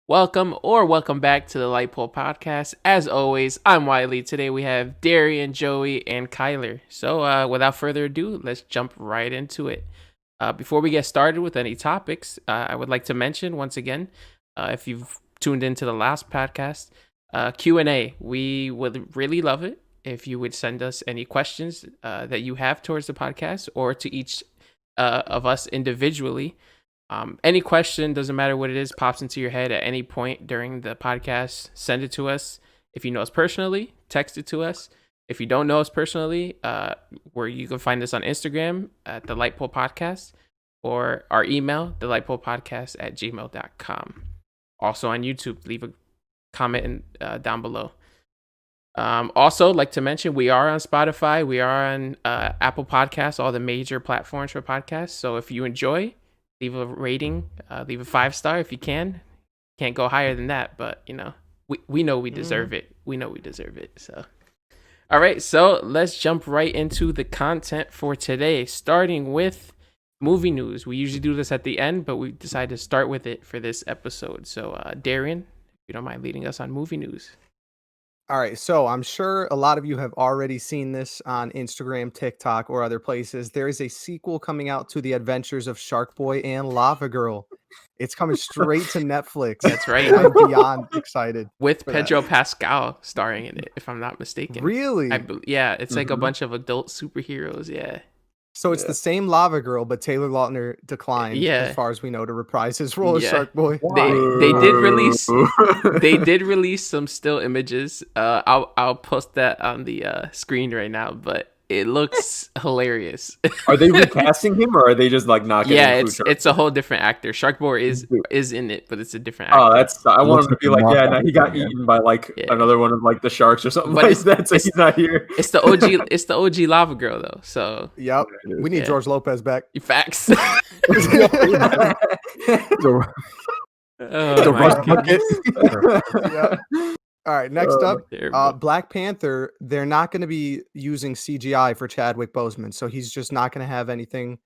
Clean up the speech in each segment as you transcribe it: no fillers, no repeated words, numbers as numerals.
Welcome back to the Lightpole Podcast. As always, I'm Wylie. Today we have Darrien, Joey, and Kyler. So without further ado, let's jump right into it. Before we get started with any topics, I would like to mention once again, if you've tuned into the last podcast, Q&A. We would really love it if you would send us any questions that you have towards the podcast or to each of us individually. Any question, doesn't matter what it is, pops into your head at any point during the podcast, send it to us. If you know us personally, text it to us. If you don't know us personally, where you can find us on Instagram at the Lightpole Podcast or our email, thelightpolepodcast@gmail.com. Also on YouTube, leave a comment down below. Also, like to mention, we are on Spotify. We are on Apple Podcasts, all the major platforms for podcasts. So if you enjoy, leave a rating, leave a 5-star if you can. Can't go higher than that, but we know we deserve it. We know we deserve it. So, all right, so let's jump right into the content for today, starting with movie news. We usually do this at the end, but we decided to start with it for this episode. So, Darrien, if you don't mind leading us on movie news. All right, so I'm sure a lot of you have already seen this on Instagram, TikTok, or other places. There is a sequel coming out to The Adventures of Shark Boy and Lava Girl. It's coming straight to Netflix. That's right. I'm beyond excited. With Pedro Pascal starring in it, if I'm not mistaken. Really? Yeah, it's like a bunch of adult superheroes, yeah. So it's the same Lava Girl, but Taylor Lautner declined, as far as we know, to reprise his role as Shark Boy. They did release some still images. I'll post that on the screen right now, but it looks hilarious. Are they recasting him, or are they just like not? Yeah, it's a whole different actor. Shark Boy is in it, but it's a different actor. I want him to be like, he got eaten by another one of like the sharks or something like that. So he's not here. It's the OG. It's the OG Lava Girl though. So we need George Lopez back. Facts. All right, next up, Black Panther. They're not going to be using CGI for Chadwick Boseman, so he's just not going to have anything.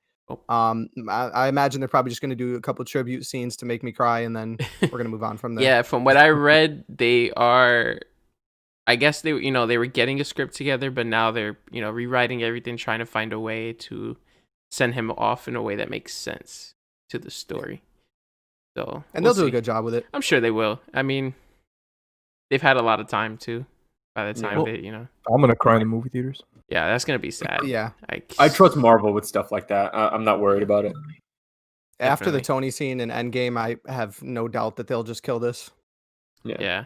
I imagine they're probably just going to do a couple tribute scenes to make me cry, and then we're going to move on from there. Yeah, from what I read, they are. I guess they were getting a script together, but now they're rewriting everything, trying to find a way to send him off in a way that makes sense to the story. So, they'll do a good job with it. I'm sure they will. I mean, they've had a lot of time too. By the time I'm gonna cry in the movie theaters. Yeah, that's gonna be sad. Yeah, I trust Marvel with stuff like that. I'm not worried about it. After the Tony scene in Endgame, I have no doubt that they'll just kill this. Yeah.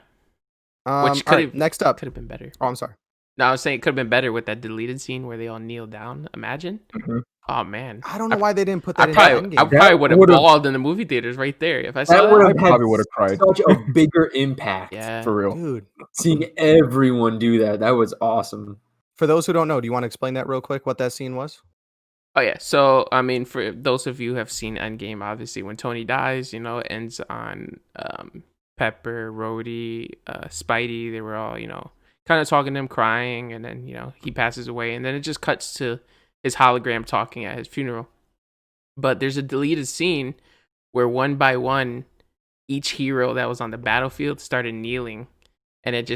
Which next up could have been better. Oh, I'm sorry. No, I was saying it could have been better with that deleted scene where they all kneel down. Imagine. Mm-hmm. Oh man, I don't know why they didn't put that in Endgame. I probably would have balled in the movie theaters right there if I saw that. I probably would have cried. Such a bigger impact, for real. Dude, seeing everyone do that was awesome. For those who don't know, do you want to explain that real quick? What that scene was? Oh yeah, so I mean, for those of you who have seen Endgame, obviously when Tony dies, it ends on Pepper, Rhodey, Spidey. They were all kind of talking to him, crying, and then he passes away, and then it just cuts to his hologram talking at his funeral. But there's a deleted scene where one by one, each hero that was on the battlefield started kneeling, and it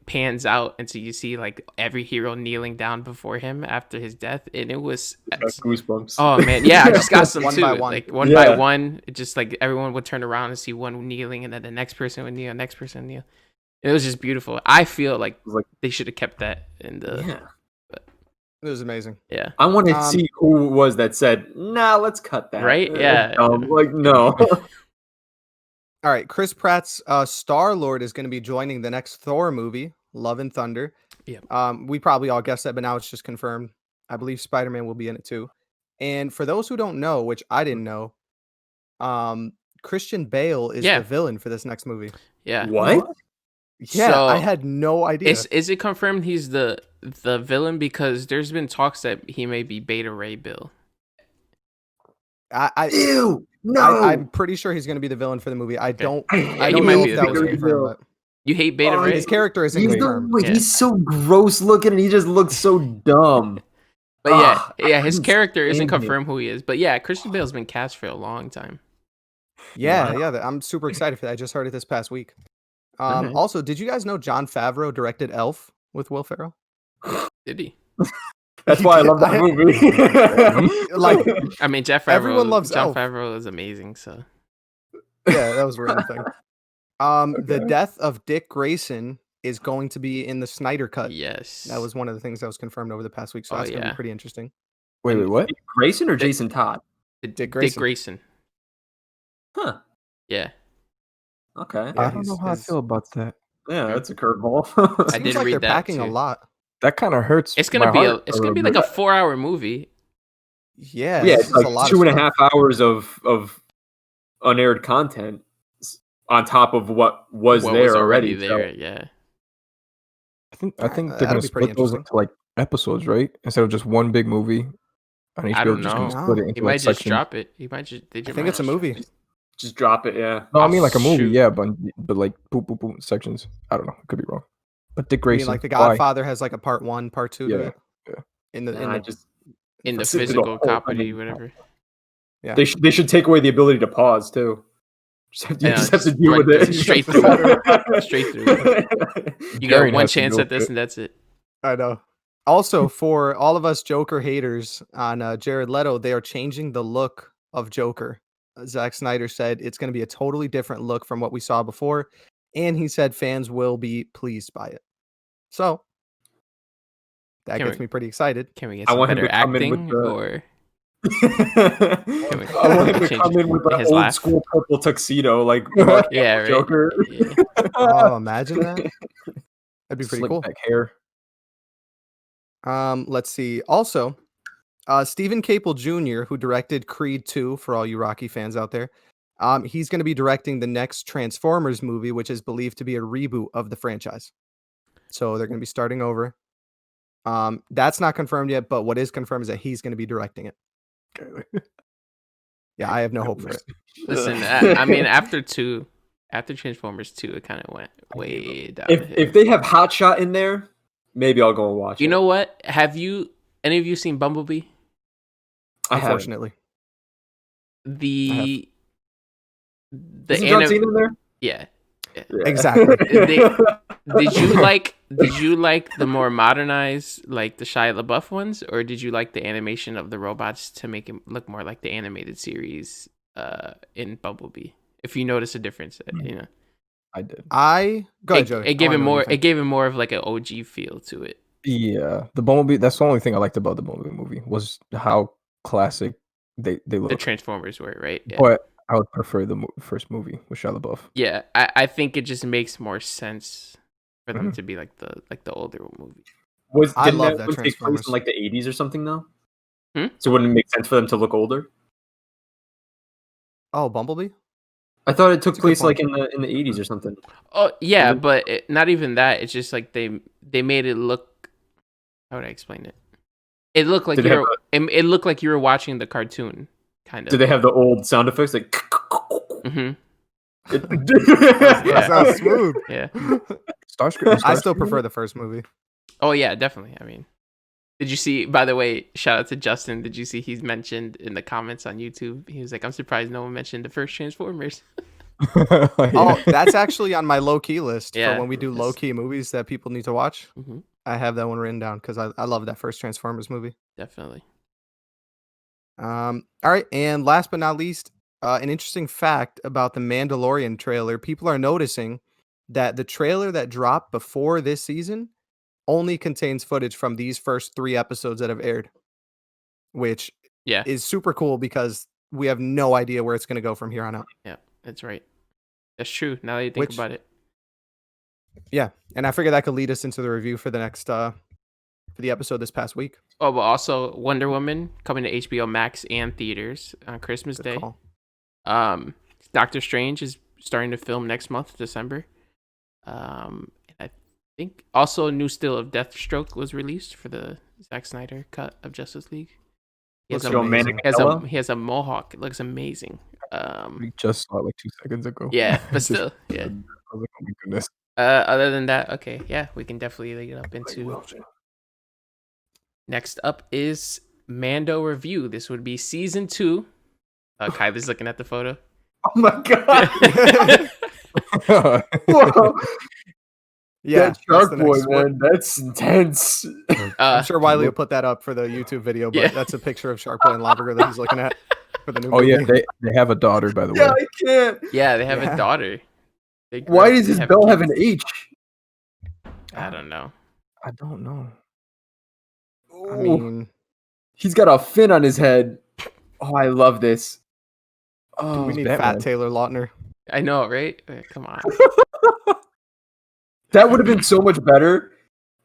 pans out until you see like every hero kneeling down before him after his death, and it was goosebumps. Oh man, yeah, I just got some one too. By one. Like one by one, it just like everyone would turn around and see one kneeling, and then the next person would kneel, next person would kneel. It was just beautiful. I feel like they should have kept that in the. Yeah. It was amazing. Yeah. I want to see who it was that said, "Nah, let's cut that." Right? Yeah. No. All right, Chris Pratt's Star-Lord is going to be joining the next Thor movie, Love and Thunder. Yeah. We probably all guessed that, but now it's just confirmed. I believe Spider-Man will be in it too. And for those who don't know, which I didn't know, Christian Bale is the villain for this next movie. Yeah. What? Yeah, so, I had no idea. Is it confirmed he's the villain? Because there's been talks that he may be Beta Ray Bill. Ew! No, I'm pretty sure he's going to be the villain for the movie. I don't know if that was confirmed. But you hate Beta Ray? His character isn't confirmed. He's so gross looking, and he just looks so dumb. But his character isn't confirmed who he is. But yeah, Christian Bale's been cast for a long time. Yeah. I'm super excited for that. I just heard it this past week. Alright. Also, did you guys know Jon Favreau directed Elf with Will Ferrell? Did he? That's He why I did. love that movie. Like, I mean, everyone loves Jon Elf. Favreau is amazing. So Yeah, that was a random thing. The Okay. death of Dick Grayson is going to be in the Snyder Cut. yes, That was one of the things that was confirmed over the past week, so Oh, that's gonna yeah. be pretty interesting. Wait, what? Grayson or Dick- Jason Todd? Dick Dick Grayson. Grayson. Huh. Yeah, Okay. Yeah, I don't know how I feel about that. Yeah, that's a curveball. I Seems did like read they're that packing a too. lot. That kind of hurts. It's gonna my be heart it's a gonna be little like a bit. 4-hour movie. Yeah, Yeah, this it's is a like lot 2.5 of hours of unaired content on top of what was What there was already already. there? So Yeah. I think they're that'll gonna be pretty split those interesting. into like episodes, right? Instead of just one big movie on HBO. I don't Just gonna know. split it No. into He like might just sections. drop it. He might just. I think it's a movie. just drop it. Yeah. No, I Oh, mean like a movie, shoot. yeah, but like boop boop boop sections. I don't know. Could be wrong. But Dick I mean, Grayson, like The why? Godfather has like a part 1, part 2 to Yeah, it. yeah. In the Nah, just In the Listen to the physical whole copy, thing. whatever. Yeah. they should take away the ability to pause too. You Yeah, just have to just deal like with it. this, straight through it. Straight through. You got Darrien one has to chance deal at this, with it. and that's it. I know. Also, for all of us Joker haters on Jared Leto, they are changing the look of Joker. Zack Snyder said it's going to be a totally different look from what we saw before, and he said fans will be pleased by it. So that Can gets we- me pretty excited. Can we get I some want him better to come in with acting, the- or I want him to change come in with his that old laugh? school purple tuxedo, like Mark Yeah, Hamill right. Joker. Yeah. Oh, imagine that. That'd be pretty Slick cool. back hair. Let's see. Also, Stephen Caple Jr., who directed Creed 2, for all you Rocky fans out there, he's going to be directing the next Transformers movie, which is believed to be a reboot of the franchise. So they're going to be starting over. That's not confirmed yet, but what is confirmed is that he's going to be directing it. Yeah, I have no hope for it. Listen, I mean, after Transformers 2, it kind of went way down. If they have Hot Shot in there, maybe I'll go and watch it. You know what? Have any of you seen Bumblebee? I haven't. Unfortunately. The Isn't John Cena in there? Yeah. Exactly. Did you like the more modernized, like the Shia LaBeouf ones, or did you like the animation of the robots to make it look more like the animated series in Bumblebee? If you notice a difference, you know. I did. Go ahead, Joey. It gave it more of like an OG feel to it. Yeah, the Bumblebee. That's the only thing I liked about the Bumblebee movie was how classic they look. The Transformers were, right? Yeah. But I would prefer the first movie with Shia LaBeouf. Yeah, I think it just makes more sense for them Mhm. to be like the older movie. I Didn't love that that one take place Transformers. in like the 80s or something though? Hmm? So wouldn't it make sense for them to look older? Oh, Bumblebee? I thought it took That's a good place like point. in the 80s or something. Oh yeah, Mhm. but not even that. It's just like they made it look. How would I explain it? It looked like it looked like you were watching the cartoon, kind of. Did they have the old sound effects like? Mm-hmm. That sounds smooth. Yeah. I still prefer the first movie. Oh yeah, definitely. I mean, did you see? By the way, shout out to Justin. Did you see he's mentioned in the comments on YouTube? He was like, "I'm surprised no one mentioned the first Transformers." Oh, that's actually on my low key list Yeah, for when we do it's- low key movies that people need to watch. Mm-hmm. I have that one written down because I love that first Transformers movie. Definitely. All right, and last but not least, an interesting fact about the Mandalorian trailer. People are noticing that the trailer that dropped before this season only contains footage from these first 3 episodes that have aired, which Yeah. is super cool because we have no idea where it's going to go from here on out. Yeah, that's right. That's true. Now that you think about it. Yeah, and I figured that could lead us into the review for the next for the episode this past week. Oh, but also Wonder Woman coming to HBO Max and theaters on Christmas Good Day. call. Doctor Strange is starting to film next month, December. I think also a new still of Deathstroke was released for the Zack Snyder cut of Justice League. He has, Looks a, amazing. he has a mohawk. It looks amazing. We just saw it like 2 seconds ago. Yeah, but Just- still, yeah. I was like, oh my goodness. Other than that, okay, yeah, we can definitely get up into. Next up is Mando review. This would be season 2. Kyler's looking at the photo. Oh my god! Whoa. Yeah, that Shark Boy, man, that's intense. I'm sure Wylie will put that up for the YouTube video, but that's a picture of Shark Boy and Lava Girl that he's looking at for the new movie. Yeah, they have a daughter, by the way. Yeah, I can't. Yeah, they have a daughter. Why does his bell have an H? I don't know. I don't know. I mean, he's got a fin on his head. Oh, I love this. Oh, we need Batman. fat Taylor Lautner. I know, right? Come on. That would have been so much better.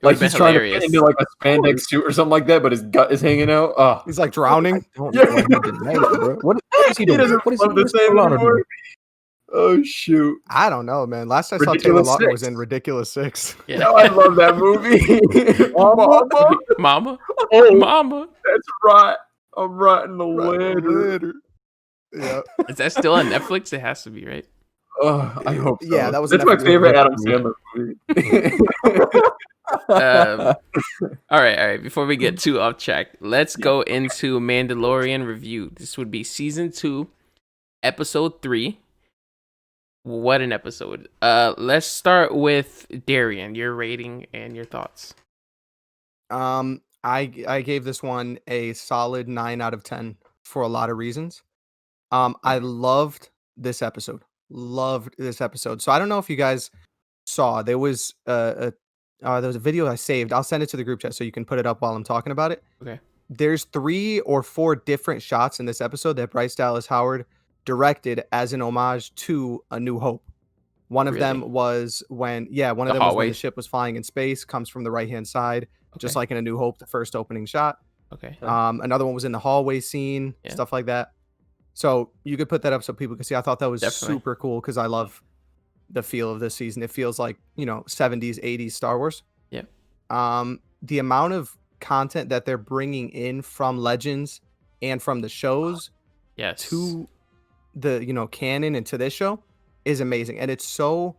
Like he's trying to hilarious. fit into like a spandex suit or something like that, but his gut is hanging out. Oh. He's like drowning. I don't know why he denied it, bro. What is he doing? What is he doing? Oh shoot! I don't know, man. Last I saw Taylor Lautner was in Ridiculous 6. Yeah, I love that movie. Mama. Oh, Mama. That's right. I'm writing the letter. Yeah. Is that still on Netflix? It has to be, right? Oh, I hope so. Yeah, that was that's my favorite Adam Sandler movie. All right. Before we get too off track, let's go into Mandalorian review. This would be season 2, episode 3. What an episode. Let's start with Darrien, your rating and your thoughts. I gave this one a solid 9 out of 10 for a lot of reasons. I loved this episode. So I don't know if you guys saw, there was a video I saved. I'll send it to the group chat so you can put it up while I'm talking about it. Okay. There's 3 or 4 different shots in this episode that Bryce Dallas Howard directed as an homage to A New Hope. One of them was when the ship was flying in space, comes from the right-hand side, just like in A New Hope, the first opening shot. Okay. Another one was in the hallway scene, stuff like that. So you could put that up so people could see. I thought that was super cool because I love the feel of this season. It feels like, 70s, 80s Star Wars. Yeah. The amount of content that they're bringing in from Legends and from the shows to the, canon and to this show is amazing. And it's so,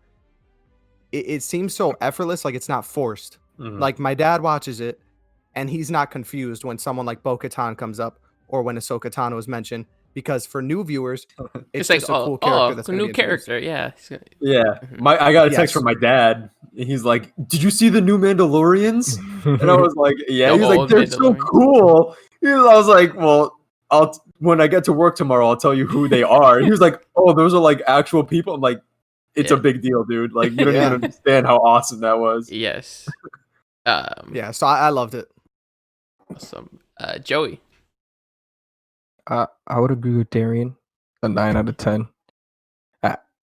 it seems so effortless, like it's not forced. Mm-hmm. Like my dad watches it and he's not confused when someone like Bo-Katan comes up or when Ahsoka Tano is mentioned. Because for new viewers, it's just like, a cool character. That's a new character, yeah. Yeah. I got a text from my dad. He's like, "Did you see the new Mandalorians?" And I was like, "Yeah." He's like, "They're so cool." I was like, "Well, when I get to work tomorrow, I'll tell you who they are." He was like, "Oh, those are like actual people." I'm like, "It's a big deal, dude. Like, you don't even understand how awesome that was." Yes. So I loved it. Awesome. Joey. I would agree with Darrien, a 9 out of 10.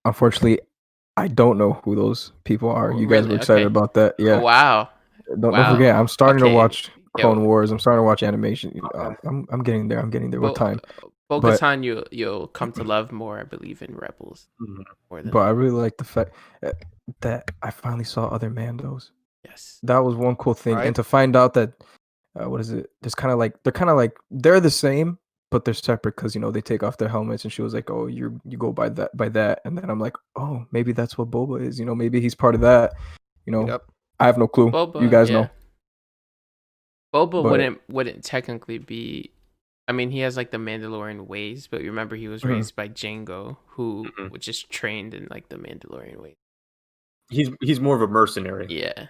Unfortunately, I don't know who those people are. You guys were excited about that, yeah? Oh, wow. Don't forget, I'm starting to watch Clone Wars. I'm starting to watch animation. I'm getting there. With time. Bo-Katan, you'll come to love more, I believe, in Rebels. But I really like the fact that I finally saw other Mandos. Yes, that was one cool thing, and to find out that what is it? There's they're the same. But they're separate because they take off their helmets, and she was like, "Oh, you go by that," and then I'm like, "Oh, maybe that's what Boba is. Maybe he's part of that." I have no clue. Boba, you guys know. Boba wouldn't technically be. I mean, he has like the Mandalorian ways, but remember he was raised by Jango, who was just trained in like the Mandalorian ways. He's more of a mercenary. Yeah,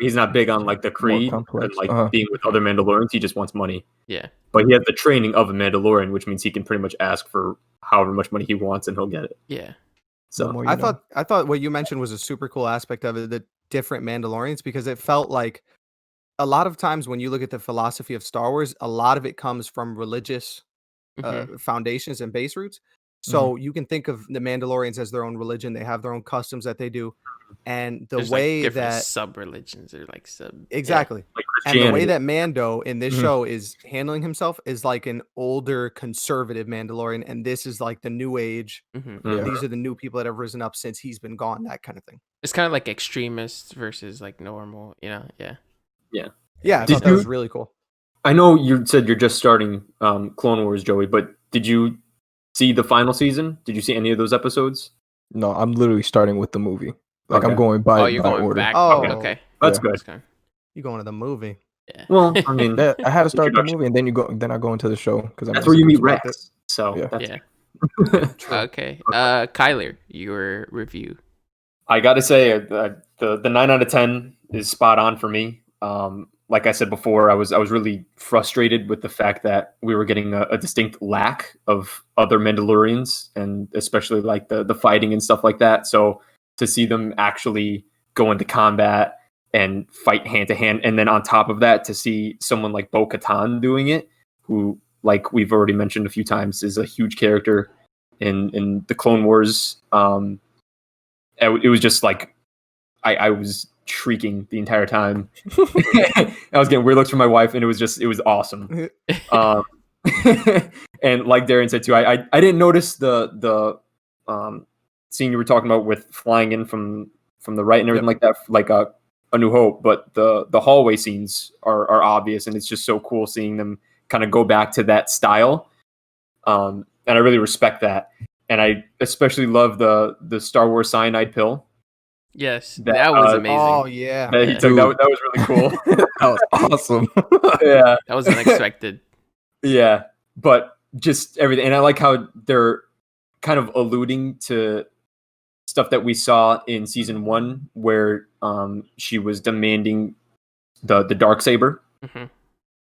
he's not big on like the creed and like being with other Mandalorians. He just wants money. Yeah, but he has the training of a Mandalorian, which means he can pretty much ask for however much money he wants and he'll get it. Yeah. So I thought what you mentioned was a super cool aspect of it, the different Mandalorians, because it felt like a lot of times when you look at the philosophy of Star Wars, a lot of it comes from religious foundations and base roots. So you can think of the Mandalorians as their own religion. They have their own customs that they do. And there's way like that sub-religions or like sub exactly like and the way that Mando in this show is handling himself is like an older conservative Mandalorian, and this is like the new age. These are the new people that have risen up since he's been gone, that kind of thing. It's kind of like extremists versus like normal, I thought that was really cool. I know you said you're just starting Clone Wars, Joey, but did you see the final season? Did you see any of those episodes? No, I'm literally starting with the movie. Like I'm going by order. Back. Oh, okay. That's good. You going to the movie? Yeah. Well, I mean, I had to start the movie, and then I go into the show because that's where you meet Rex. So Okay. Kyler, your review. I got to say, the 9 out of 10 is spot on for me. Like I said before, I was really frustrated with the fact that we were getting a distinct lack of other Mandalorians, and especially like the fighting and stuff like that. So to see them actually go into combat and fight hand to hand, and then on top of that, to see someone like Bo-Katan doing it, who, like we've already mentioned a few times, is a huge character in the Clone Wars. It was just like I was shrieking the entire time. I was getting weird looks from my wife, and it was awesome. And like Darrien said too, I didn't notice the scene you were talking about with flying in from the right and everything like that, like a New Hope, but the hallway scenes are obvious, and it's just so cool seeing them kind of go back to that style. And I really respect that. And I especially love the Star Wars cyanide pill. Yes, that was amazing. Oh yeah, that he took. That was really cool. That was awesome. Yeah, that was unexpected. Yeah, but just everything, and I like how they're kind of alluding to stuff that we saw in season 1, where she was demanding the Darksaber. Mm-hmm.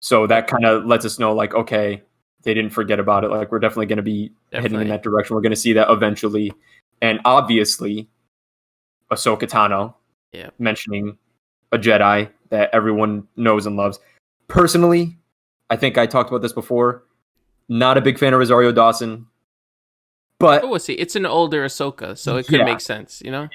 So that kind of lets us know, like, okay, they didn't forget about it. Like, we're definitely going to be heading in that direction. We're going to see that eventually. And obviously, Ahsoka Tano mentioning a Jedi that everyone knows and loves. Personally, I think I talked about this before. Not a big fan of Rosario Dawson. But we'll see. It's an older Ahsoka, so it could make sense, you know?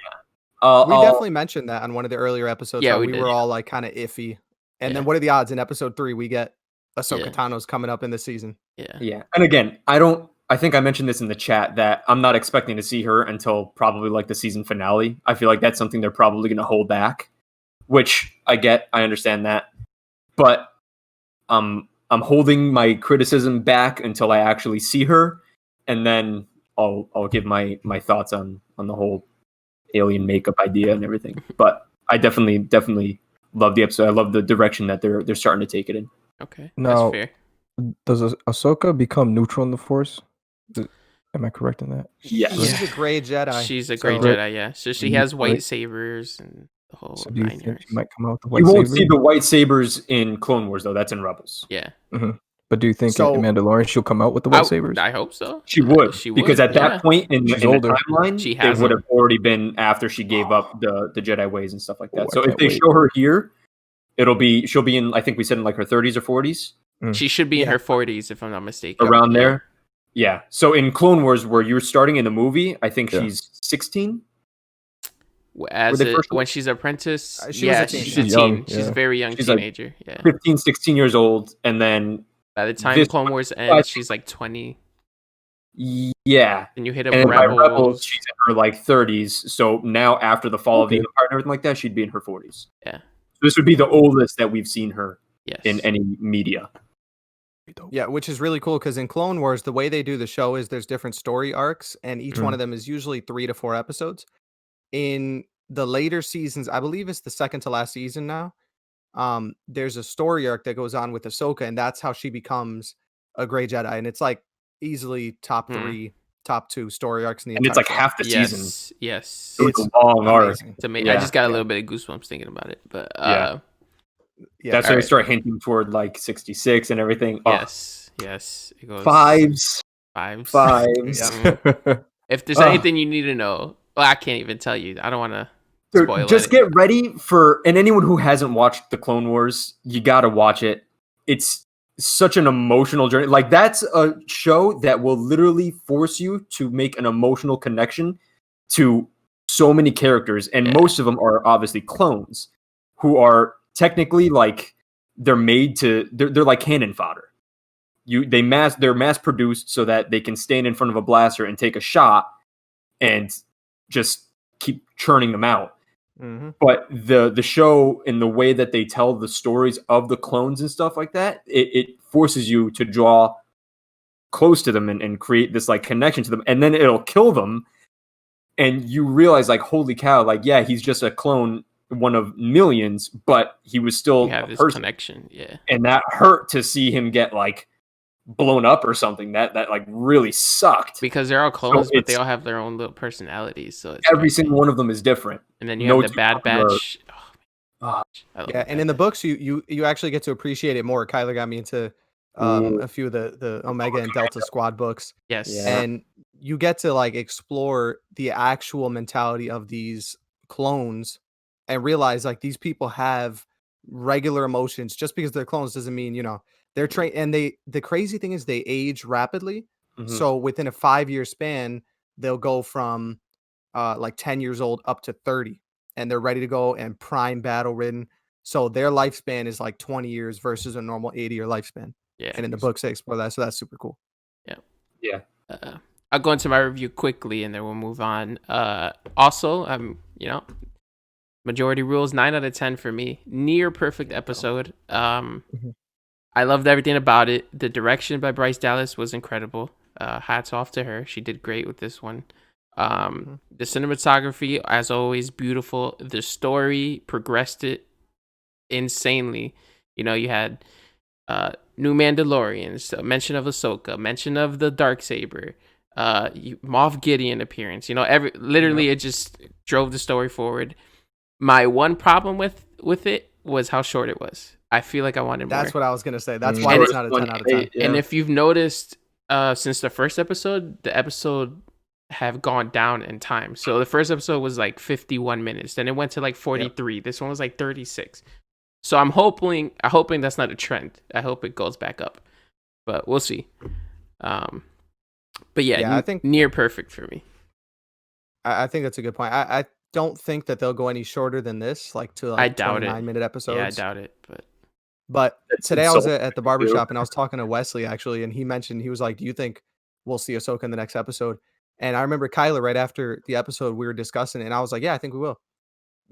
We definitely mentioned that on one of the earlier episodes. Yeah, we were all like kind of iffy. And then what are the odds in episode 3 we get Ahsoka Tano's coming up in the season? Yeah. And again, I think I mentioned this in the chat that I'm not expecting to see her until probably like the season finale. I feel like that's something they're probably going to hold back, which I understand that. But I'm holding my criticism back until I actually see her, and then I'll give my thoughts on the whole alien makeup idea and everything. But I definitely love the episode. I love the direction that they're starting to take it in. Okay, now, that's fair. Does Ahsoka become neutral in the Force? Am I correct in that? Yes. She's a gray Jedi. She's a gray Jedi, yeah. So she has white sabers and the whole. So do you think she might come out with the white You won't saber? see the white sabers in Clone Wars, though. That's in Rebels. Yeah. Mm-hmm. But do you think in Mandalorian she'll come out with the white sabers? I hope so. She would, because at that point in the timeline, she it would have already been after she gave up the Jedi ways and stuff like that. So if they show her here, she'll be in, I think we said in like her 30s or 40s. She should be in her 40s, if I'm not mistaken. Around there. Yeah. So in Clone Wars, where you're starting in the movie, I think she's 16. When she's an apprentice, she's young. She's a very young teenager. Like 15, 16 years old. And then by the time Clone Wars ends, she's like 20. Yeah. And you hit up Rebels, she's in her like 30s. So now after the fall of the Empire and everything like that, she'd be in her 40s. Yeah. So this would be the oldest that we've seen her in any media. Yeah, which is really cool because in Clone Wars, the way they do the show is there's different story arcs, and each one of them is usually 3 to 4 episodes. In the later seasons, I believe it's the second to last season now, there's a story arc that goes on with Ahsoka, and that's how she becomes a gray Jedi. And it's like easily top 3, top 2 story arcs in the entire it's like show. half the season. Yes. It's a long arc. I just got a little bit of goosebumps thinking about it. But that's where they start hinting toward like 66 and everything. Yes. It goes fives. If there's anything you need to know, I can't even tell you. I don't want to spoil it. Just get ready for, and anyone who hasn't watched the Clone Wars, you got to watch it. It's such an emotional journey. Like, that's a show that will literally force you to make an emotional connection to so many characters, and most of them are obviously clones who are technically like they're like cannon fodder. They're mass produced so that they can stand in front of a blaster and take a shot and just keep churning them out. Mm-hmm. But the show and the way that they tell the stories of the clones and stuff like that, it forces you to draw close to them and create this like connection to them, and then it'll kill them, and you realize like, holy cow, like, yeah, he's just a clone, one of millions, but he was still a person. Connection, and that hurt to see him get like blown up or something. That like really sucked. Because they're all clones, but they all have their own little personalities. So it's every single one of them is different. And then you have the Bad Batch. Yeah, and in the books, you actually get to appreciate it more. Kyler got me into a few of the Omega and Delta Squad books. Yes, and you get to like explore the actual mentality of these clones and realize like these people have regular emotions. Just because they're clones doesn't mean they're trained. And the crazy thing is they age rapidly. So within a 5-year span, they'll go from like 10 years old up to 30. And they're ready to go and prime battle ridden. So their lifespan is like 20 years versus a normal 80-year lifespan. Yeah. And in the books, they explore that. So that's super cool. Yeah. Yeah. I'll go into my review quickly and then we'll move on. Also, majority rules, 9 out of 10 for me. Near perfect episode. I loved everything about it. The direction by Bryce Dallas was incredible. Hats off to her. She did great with this one. The cinematography, as always, beautiful. The story progressed it insanely. You had new Mandalorians, mention of Ahsoka, mention of the Darksaber, Moff Gideon appearance. It just drove the story forward. My one problem with it was how short it was. I feel like I wanted more. That's what I was gonna say. That's why it's not a 10 out of 10. Yeah. And if you've noticed, since the first episode, the episode have gone down in time. So the first episode was like 51 minutes, then it went to like 43. This one was like 36. So I'm hoping that's not a trend. I hope it goes back up, but we'll see. But I think near perfect for me. I think that's a good point. I don't think that they'll go any shorter than this, like to like 29-minute episodes. Yeah, I doubt it. But today I was at the barbershop and I was talking to Wesley actually, and he mentioned, he was like, "Do you think we'll see Ahsoka in the next episode?" And I remember Kyler right after the episode we were discussing it, and I was like, "Yeah, I think we will."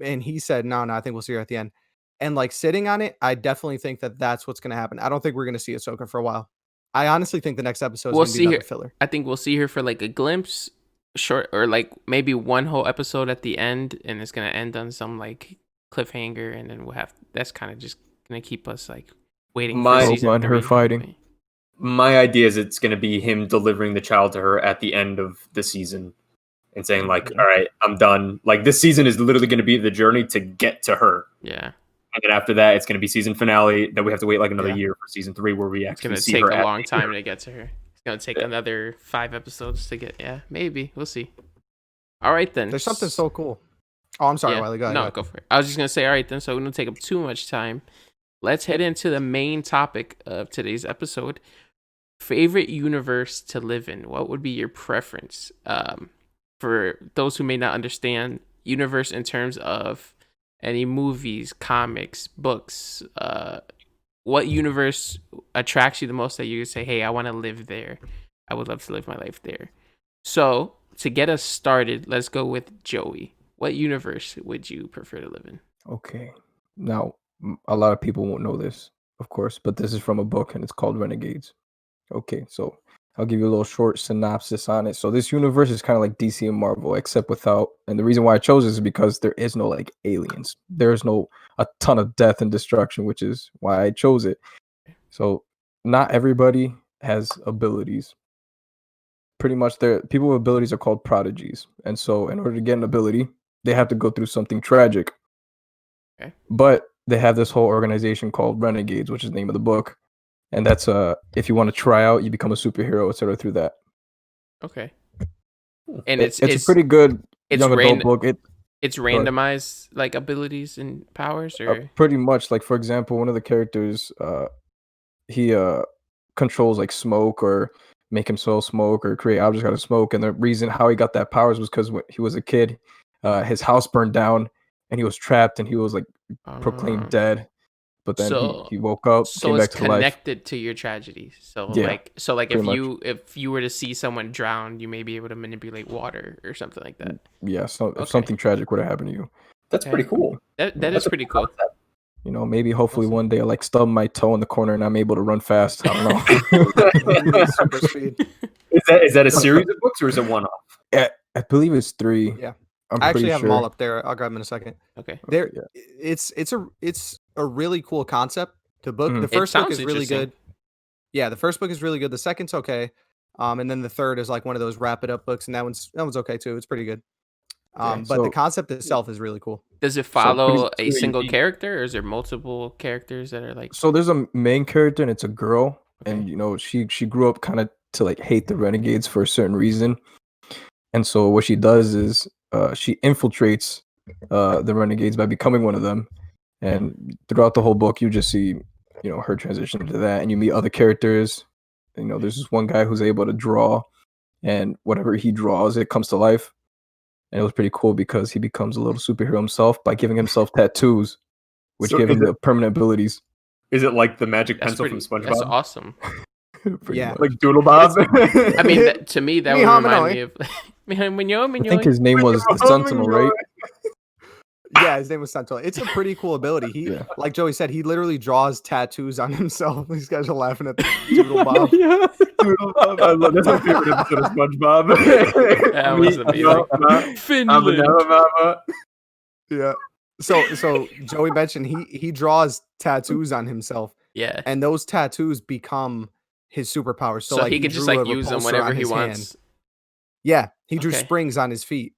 And he said, "No, I think we'll see her at the end." And like sitting on it, I definitely think that that's what's going to happen. I don't think we're going to see Ahsoka for a while. I honestly think the next episode is going to be another filler. I think we'll see her for like a glimpse, short, or like maybe one whole episode at the end, and it's going to end on some like cliffhanger, and then that's kind of just going to keep us like waiting for season 3. Her fighting. My idea is it's going to be him delivering the child to her at the end of the season and saying like, all right, I'm done. Like this season is literally going to be the journey to get to her. Yeah. And then after that, it's going to be season finale. Then we have to wait like another year for season 3 where we actually see her. It's going to take a long time to get to her. It's going to take another 5 episodes to get. Yeah, maybe. We'll see. All right, then. There's something so cool. Oh, I'm sorry, Wylie. Go ahead. No, go for it. I was just going to say, all right, then. So we don't take up too much time. Let's head into the main topic of today's episode. Favorite universe to live in. What would be your preference? For those who may not understand, universe in terms of any movies, comics, books, what universe attracts you the most that you say, hey, I want to live there. I would love to live my life there. So to get us started, let's go with Joey. What universe would you prefer to live in? Okay. Now, a lot of people won't know this, of course, but this is from a book and it's called Renegades. Okay, so I'll give you a little short synopsis on it. So this universe is kind of like DC and Marvel, except without, and the reason why I chose this is because there is no like aliens. There's no a ton of death and destruction, which is why I chose it. So not everybody has abilities. Pretty much people with abilities are called prodigies. And so in order to get an ability, they have to go through something tragic. Okay. But they have this whole organization called Renegades, which is the name of the book. And that's if you want to try out, you become a superhero, etc. through that. Okay. And it's a pretty good young adult book. It's randomized like abilities and powers, or pretty much. Like for example, one of the characters, he controls like smoke or make himself smoke or create objects out of smoke. And the reason how he got that powers was because when he was a kid, his house burned down and he was trapped and he was like proclaimed dead. But then he woke up, came back to life. So it's connected to your tragedy. So if you were to see someone drown, you may be able to manipulate water or something like that. Yeah, so if something tragic were to happen to you. That's pretty cool. That is pretty cool. Maybe hopefully one day I like stub my toe in the corner and I'm able to run fast. I don't know. Super speed. Is that a series of books or is it one-off? I believe it's 3. Yeah. I actually have them all up there. I'll grab them in a second. Okay. It's a really cool concept. The book, the first book is really good. Yeah, the first book is really good. The second's okay. And then the third is like one of those wrap it up books, and that one's okay too. It's pretty good. Okay, But the so concept itself is really cool. Does it so pretty follow a single unique. character, or is there multiple characters that are like? so there's a main character and it's a girl, Okay. and you know she grew up kind of to like hate the renegades for a certain reason, and so what she does is she infiltrates the renegades by becoming one of them, and throughout the whole book you just see her transition to that, and you meet other characters. You know, there's this one guy who's able to draw, and whatever he draws it comes to life. And it was pretty cool because he becomes a little superhero himself by giving himself tattoos, which So give is him the permanent abilities. Is it like the magic That's pencil pretty. from SpongeBob? That's awesome. Pretty Yeah. much. Like Doodle Bob? I mean, to me, that Me would remind Hominoid. me of. I think his name was the Sentinel, right? Yeah, his name was Sentinel. It's a pretty cool ability. He, Yeah. like Joey said, he literally draws tattoos on himself. These guys are laughing at the Doodle Bob. Yeah. Doodle Bob. I love, that's my favorite episode of SpongeBob. That was amazing. I'm a Finland. mama. Yeah. So Joey mentioned he draws tattoos on himself, Yeah. and those tattoos become his superpowers. So, like he can just drew like a use them repulsor whenever on he his wants. hand. Yeah, he drew Okay. springs on his feet,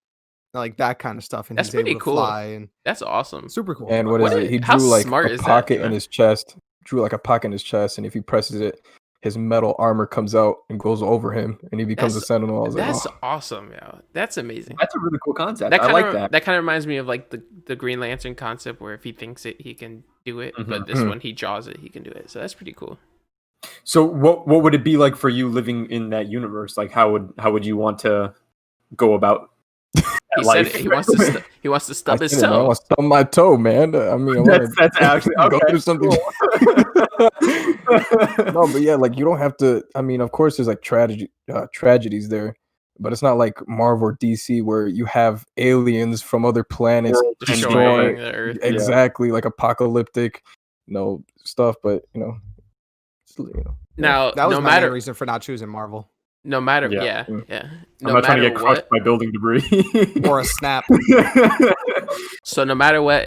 like that kind of stuff, and That's he's able pretty to cool. fly and That's awesome. super cool. And what What is is- it? He how drew like smart a is that, pocket you know? in his chest. Drew like a pocket in his chest, and if he presses it, his metal armor comes out and goes over him, and he becomes a That's- sentinel. I was like, That's oh. awesome, yo. That's amazing. That's a really cool concept. That I kind like of that. kind of reminds me of like the Green Lantern concept, where if he thinks it, he can do it. But this Mhm. one, he draws it, he can do it. So that's pretty cool. So what would it be like for you living in that universe? Like how would you want to go about He life? said it, he wants to I stub his said it, man. I toe. want to stub my toe, man. I mean, I want That's actually go okay. through something. No, but yeah, like you don't have to. I mean, of course, there's like tragedies there, but it's not like Marvel or DC where you have aliens from other planets World Destroying ending. the Earth. Yeah. exactly like apocalyptic, stuff. But Now, That was no my matter, main reason for not choosing Marvel no matter, Yeah. yeah. I'm No not trying to matter get crushed what. by building debris. or a snap. So no matter what,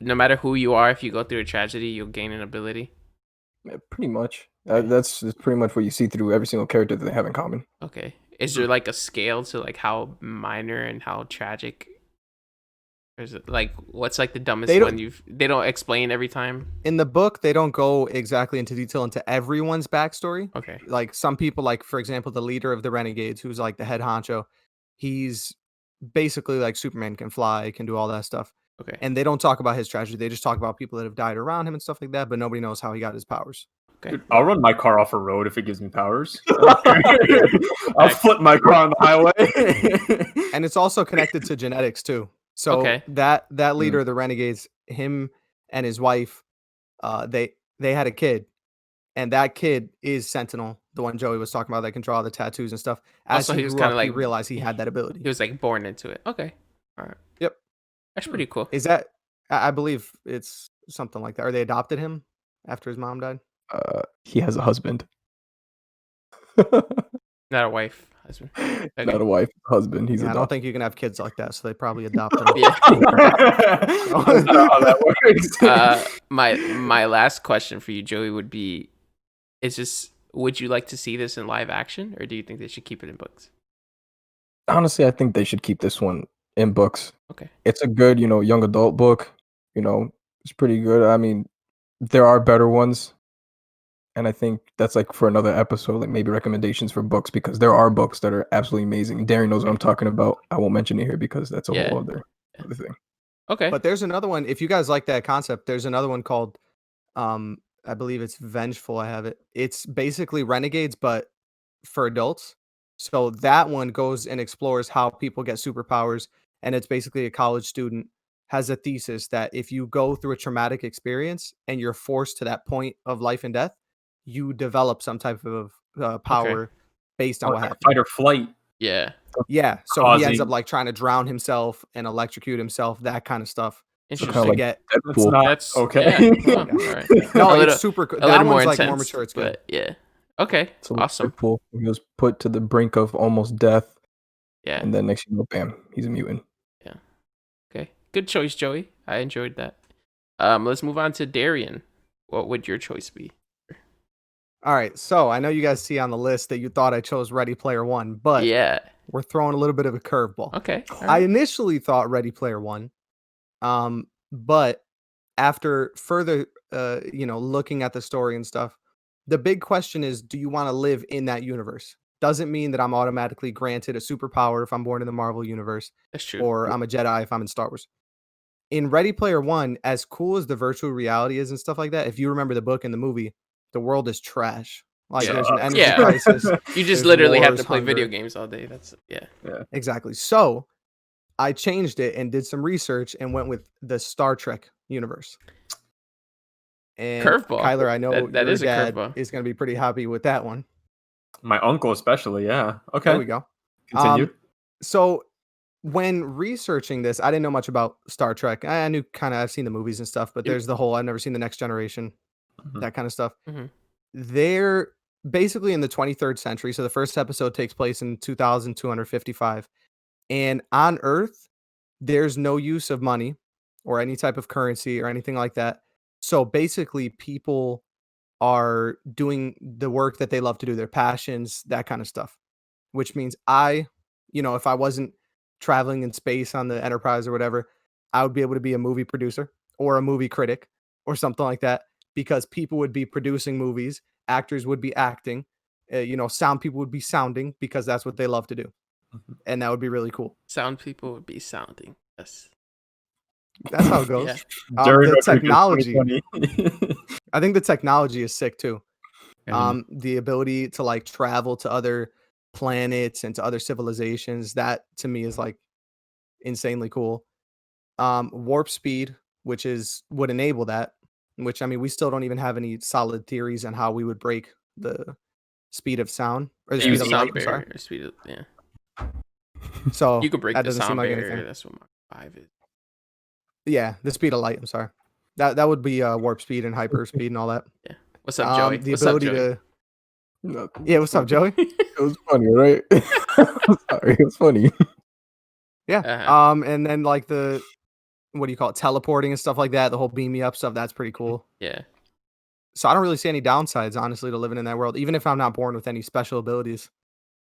no matter who you are, if you go through a tragedy, you'll gain an ability. yeah, pretty much. That's pretty much what you see through every single character that they have in common. Okay. Is there like a scale to like how minor and how tragic? Or is it like what's like the dumbest They don't- one they don't explain every time? In the book, they don't go exactly into detail into everyone's backstory. Okay. Like some people, like for example, the leader of the Renegades, who's like the head honcho, he's basically like Superman, can fly, can do all that stuff. Okay. And they don't talk about his tragedy. They just talk about people that have died around him and stuff like that. But nobody knows how he got his powers. Okay. Dude, I'll run my car off a road if it gives me powers. I'll flip my car on the highway. And it's also connected to genetics too. So Okay. that leader of the Renegades, him and his wife, they had a kid, and that kid is Sentinel, the one Joey was talking about that can draw the tattoos and stuff. As Also, he he was grew kinda up, he like- realized he had that ability. He was like born into it. Okay. All right. Yep. That's pretty cool. Is that? I believe it's something like that. Or they adopted him after his mom died. He has a husband. Not a wife, husband. Not a wife, husband. He's Yeah, I don't adopted. think you can have kids like that, so they probably adopt him. Yeah. That's not how that works. My last question for you, Joey, would be: would you like to see this in live action, or do you think they should keep it in books? Honestly, I think they should keep this one in books. Okay. It's a good, young adult book. It's pretty good. I mean, there are better ones. And I think that's like for another episode, like maybe recommendations for books, because there are books that are absolutely amazing. Darrien knows what I'm talking about. I won't mention it here because that's a Yeah. whole other thing. Okay. But there's another one. If you guys like that concept, there's another one called, I believe it's Vengeful. I have it. It's basically Renegades, but for adults. So that one goes and explores how people get superpowers, and it's basically a college student has a thesis that if you go through a traumatic experience and you're forced to that point of life and death, you develop some type of power based on what happened. Fight or flight. Yeah. Yeah, so he ends Causing- up like trying to drown himself and electrocute himself, that kind of stuff. Interesting. kinda To like get That's Deadpool. not That's okay. Yeah. All right. no, A little- it's super good. a That little more one's like intense, more mature. It's good. but yeah. Okay. It's a little Awesome. Deadpool. He was put to the brink of almost death, Yeah. and then next you know, bam, he's a mutant. Okay. Good choice, Joey. I enjoyed that. Let's move on to Darrien. What would your choice be? All right, so I know you guys see on the list that you thought I chose Ready Player One, but yeah, we're throwing a little bit of a curveball. Okay. I initially thought Ready Player One, but after further, looking at the story and stuff, the big question is, do you want to live in that universe? Doesn't mean that I'm automatically granted a superpower if I'm born in the Marvel universe, That's true. or I'm a Jedi if I'm in Star Wars. In Ready Player One, as cool as the virtual reality is and stuff like that, if you remember the book and the movie, the world is trash. Like there's an energy crisis. You just literally have to play video games all day. That's yeah. Exactly. So I changed it and did some research and went with the Star Trek universe. And curveball. Kyler, I know that your is dad a curveball. is going to be pretty happy with that one. My uncle especially, yeah. Okay. There we go. Continue. So when researching this, I didn't know much about Star Trek. I knew I've seen the movies and stuff, but there's the whole, I've never seen The Next Generation, that kind of stuff. They're basically in the 23rd century. So the first episode takes place in 2255. And on Earth, there's no use of money or any type of currency or anything like that. So basically, people are doing the work that they love to do, their passions, that kind of stuff, which means if I wasn't traveling in space on the Enterprise or whatever, I would be able to be a movie producer or a movie critic or something like that, because people would be producing movies, actors would be acting, sound people would be sounding, because that's what they love to do. And that would be really cool. Sound people would be sounding. Yes. That's how it goes. The technology. I think the technology is sick too. The ability to like travel to other planets and to other civilizations, that to me is like insanely cool. Warp speed, which would enable that, which I mean, we still don't even have any solid theories on how we would break the speed of sound or the speed of light. So you could break that the doesn't sound seem like barrier. anything. That's what Mach 5 is. Yeah, the speed of light. I'm sorry. That would be warp speed and hyper speed and all that. Yeah. What's up, Joey? The what's ability up, Joey? to. Yeah, what's up, Joey? It was funny, right? Sorry, it was funny. Yeah. And then like the, what do you call it? Teleporting and stuff like that. The whole beam me up stuff. That's pretty cool. Yeah. So I don't really see any downsides, honestly, to living in that world, even if I'm not born with any special abilities.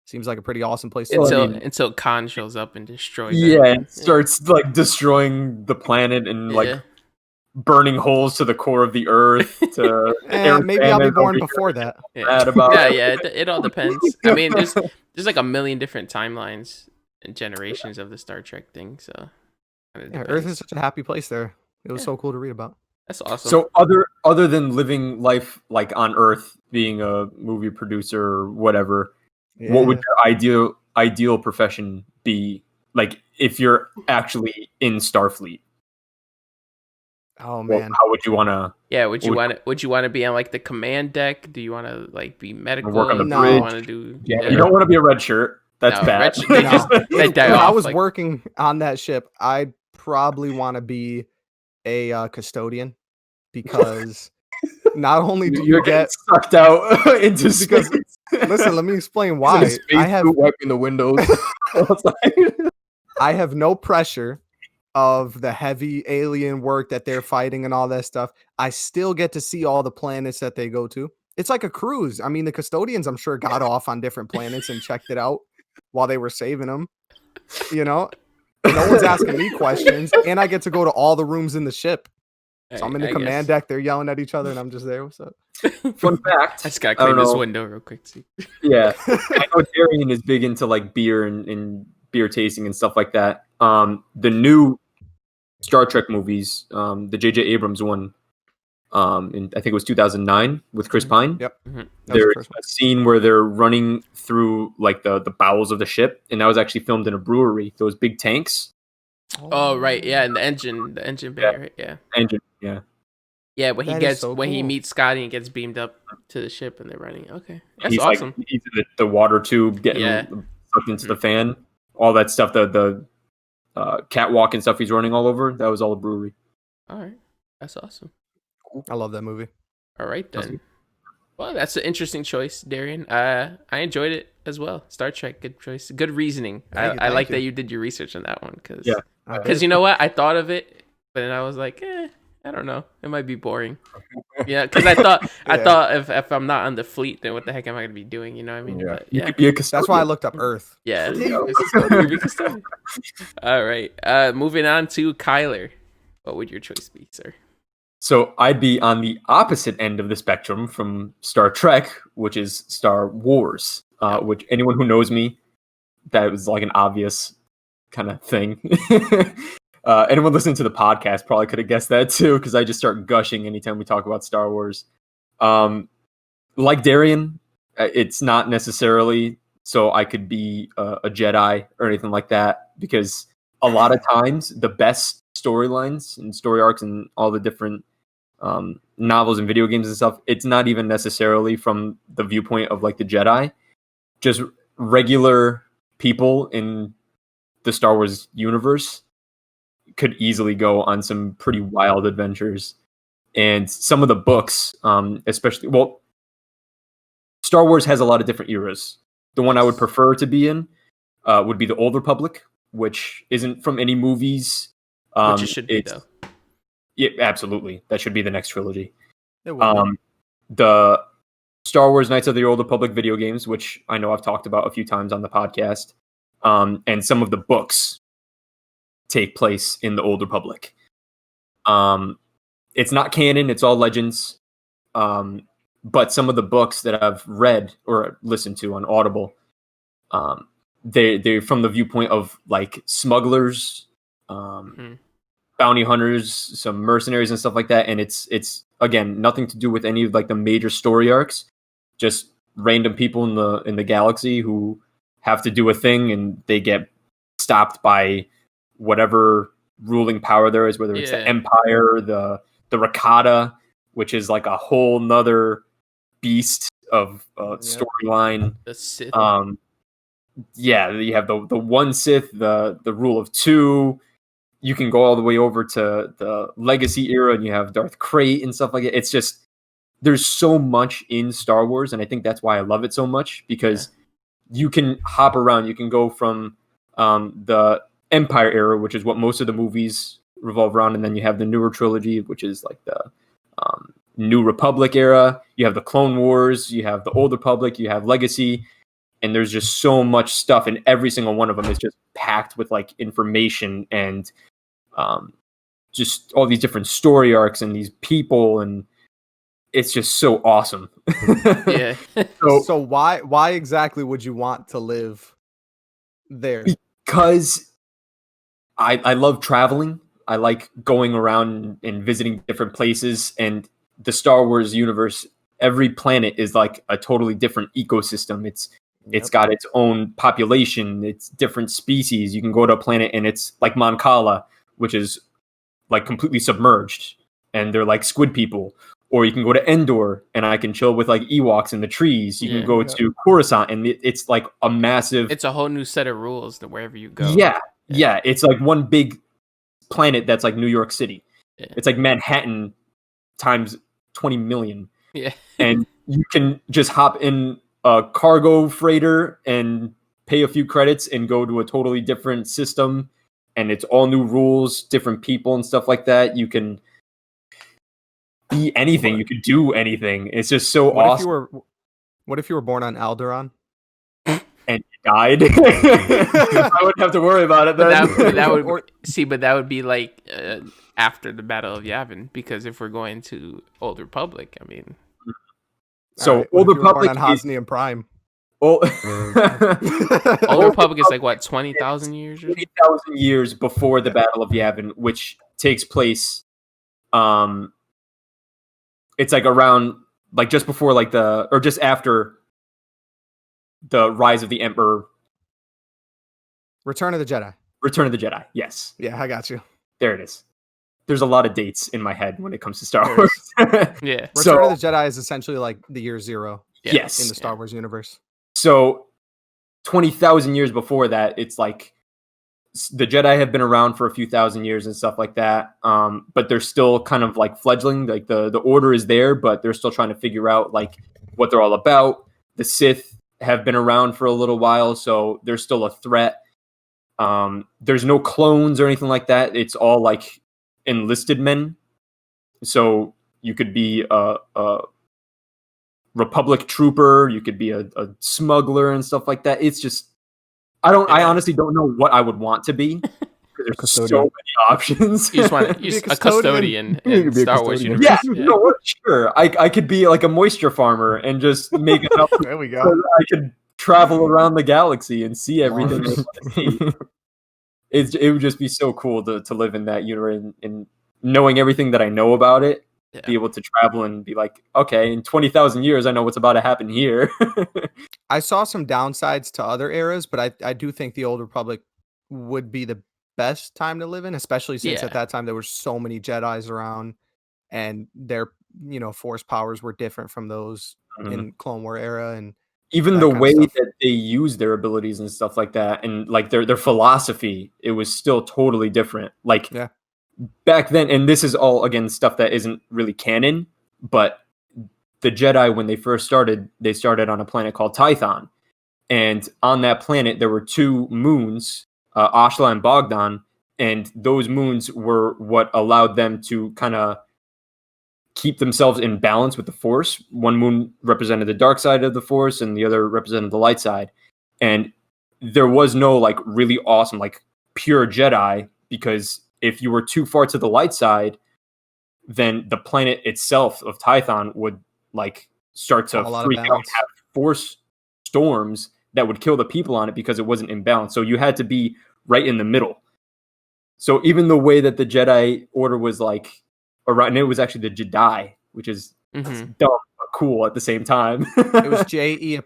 Seems like a pretty awesome place to live. Until Khan shows up and destroys it. Yeah, and starts like destroying the planet and like burning holes to the core of the earth. To maybe I'll be born before that. It all depends. I mean, there's like a million different timelines and generations of the Star Trek thing. So Earth is such a happy place there. It was so cool to read about. That's awesome. So other than living life like on Earth, being a movie producer or whatever, what would your ideal profession be? Like if you're actually in Starfleet? Oh man, how would you want to? Yeah, would you want to be on like the command deck? Do you want to like be medical? Work on the bridge? bridge? Want to do? You don't want to be a red shirt. That's bad. They die off, I was working on that ship, I'd probably want to be a custodian, because not only do you get sucked out into space. Listen, let me explain why. I have wiping the windows. I have no pressure of the heavy alien work that they're fighting and all that stuff. I still get to see all the planets that they go to. It's like a cruise. I mean, the custodians, I'm sure, got off on different planets and checked it out while they were saving them. No one's asking me questions, and I get to go to all the rooms in the ship. So I'm in the command deck. They're yelling at each other, and I'm just there. What's up? Fun fact. I just gotta clean this window real quick. Yeah, I know Darrien is big into like beer and beer tasting and stuff like that. The new Star Trek movies, the J.J. Abrams one, I think it was 2009 with Chris Pine. Yep. There's a scene where they're running through like the bowels of the ship, and that was actually filmed in a brewery. Those big tanks. Oh right, yeah, and the engine bay, right? Yeah. Engine, yeah. Yeah, when he meets Scotty and gets beamed up to the ship and they're running. Okay, that's awesome. Like, he's in the water tube getting sucked into the fan. All that stuff, the catwalk and stuff he's running all over. That was all a brewery. All right, that's awesome. I love that movie. All right then. Well, that's an interesting choice, Darrien. I enjoyed it as well. Star Trek, good choice, good reasoning. I like that you did your research on that one because you know what, I thought of it, but then I was like, I don't know. It might be boring. Yeah, because I thought if I'm not on the fleet, then what the heck am I gonna be doing? You know what I mean? Yeah. But, You could be a custodian. That's why I looked up Earth. Yeah. There you Custodian. All right. Moving on to Kyler. What would your choice be, sir? So I'd be on the opposite end of the spectrum from Star Trek, which is Star Wars. Which anyone who knows me, that was like an obvious kind of thing. Anyone listening to the podcast probably could have guessed that too, because I just start gushing anytime we talk about Star Wars. Like Darrien, it's not necessarily so I could be a Jedi or anything like that, because a lot of times the best storylines and story arcs and all the different novels and video games and stuff, it's not even necessarily from the viewpoint of like the Jedi. Just regular people in the Star Wars universe could easily go on some pretty wild adventures. And some of the books, especially, well, Star Wars has a lot of different eras. The one I would prefer to be in would be the Old Republic, which isn't from any movies. Which it should be, though. Yeah, absolutely. That should be the next trilogy. It The Star Wars Knights of the Old Republic video games, which I know I've talked about a few times on the podcast, and some of the books take place in the Old Republic. It's not canon, it's all legends. But some of the books that I've read or listened to on Audible, they're from the viewpoint of like smugglers, bounty hunters, some mercenaries and stuff like that. And it's again nothing to do with any of like the major story arcs, just random people in the galaxy who have to do a thing and they get stopped by whatever ruling power there is, whether it's the Empire, the Rakata, which is like a whole nother beast of storyline. The Sith. You have the one Sith, the rule of two. You can go all the way over to the Legacy era, and you have Darth Krayt and stuff like that. It's just there's so much in Star Wars, and I think that's why I love it so much, because you can hop around. You can go from the Empire era, which is what most of the movies revolve around, and then you have the newer trilogy, which is like the New Republic era. You have the Clone Wars, you have the Old Republic, you have Legacy, and there's just so much stuff, and every single one of them is just packed with like information and just all these different story arcs and these people, and it's just so awesome. Yeah. So why exactly would you want to live there? Because I love traveling. I like going around and visiting different places, and the Star Wars universe, every planet is like a totally different ecosystem. It's got its own population, it's different species. You can go to a planet and it's like Mon Cala, which is like completely submerged, and they're like squid people. Or you can go to Endor and I can chill with like Ewoks in the trees. You can go to Coruscant and it's like a massive... It's a whole new set of rules to wherever you go. Yeah. It's like one big planet that's like New York City. Yeah. It's like Manhattan times 20 million. Yeah. And you can just hop in a cargo freighter and pay a few credits and go to a totally different system. And it's all new rules, different people and stuff like that. You can be anything. You could do anything. It's just so awesome. What if you were born on Alderaan? And you died? I wouldn't have to worry about it then. But that would be like after the Battle of Yavin, because if we're going to Old Republic, I mean... So Old Republic on Hosnian Prime. Old Republic is like what, 20,000 years? 20,000 years before the Battle of Yavin, which takes place. It's like around, like just before, like just after the rise of the Emperor. Return of the Jedi. Return of the Jedi. Yes. Yeah, I got you. There it is. There's a lot of dates in my head when it comes to Star Wars. Yeah. Return of the Jedi is essentially like the year zero. Yes. In the Star Wars universe. So 20,000 years before that, it's like the Jedi have been around for a few thousand years and stuff like that. But they're still kind of like fledgling. Like the order is there, but they're still trying to figure out like what they're all about. The Sith have been around for a little while, so they're still a threat. There's no clones or anything like that. It's all like enlisted men So you could be a Republic trooper, you could be a smuggler and stuff like that. It's just I honestly don't know what I would want to be. There's so many options. You just want to use a custodian in Star Wars universe. Yeah, you know what? Sure. I could be like a moisture farmer and just make enough. There we go. So I could travel around the galaxy and see everything. I want to see. It would just be so cool to live in that universe and knowing everything that I know about it. Yeah. Be able to travel and be like, okay, in 20,000 years, I know what's about to happen here. I saw some downsides to other eras, but I do think the Old Republic would be the best time to live in, especially since at that time there were so many Jedis around and their force powers were different from those in Clone War era, and even the way that they use their abilities and stuff like that, and like their philosophy, it was still totally different. Like back then, and this is all again stuff that isn't really canon, but the Jedi, when they first started, they started on a planet called Tython, and on that planet there were two moons, Ashla and Bogdan, and those moons were what allowed them to kind of keep themselves in balance with the Force. One moon represented the dark side of the Force, and the other represented the light side. And there was no like really awesome, like pure Jedi, because if you were too far to the light side, then the planet itself of Tython would like start to freak out and have force storms that would kill the people on it because it wasn't in balance. So you had to be right in the middle. So even the way that the Jedi Order was like around, and it was actually the Jedi, which is dumb but cool at the same time. It was JE''DAII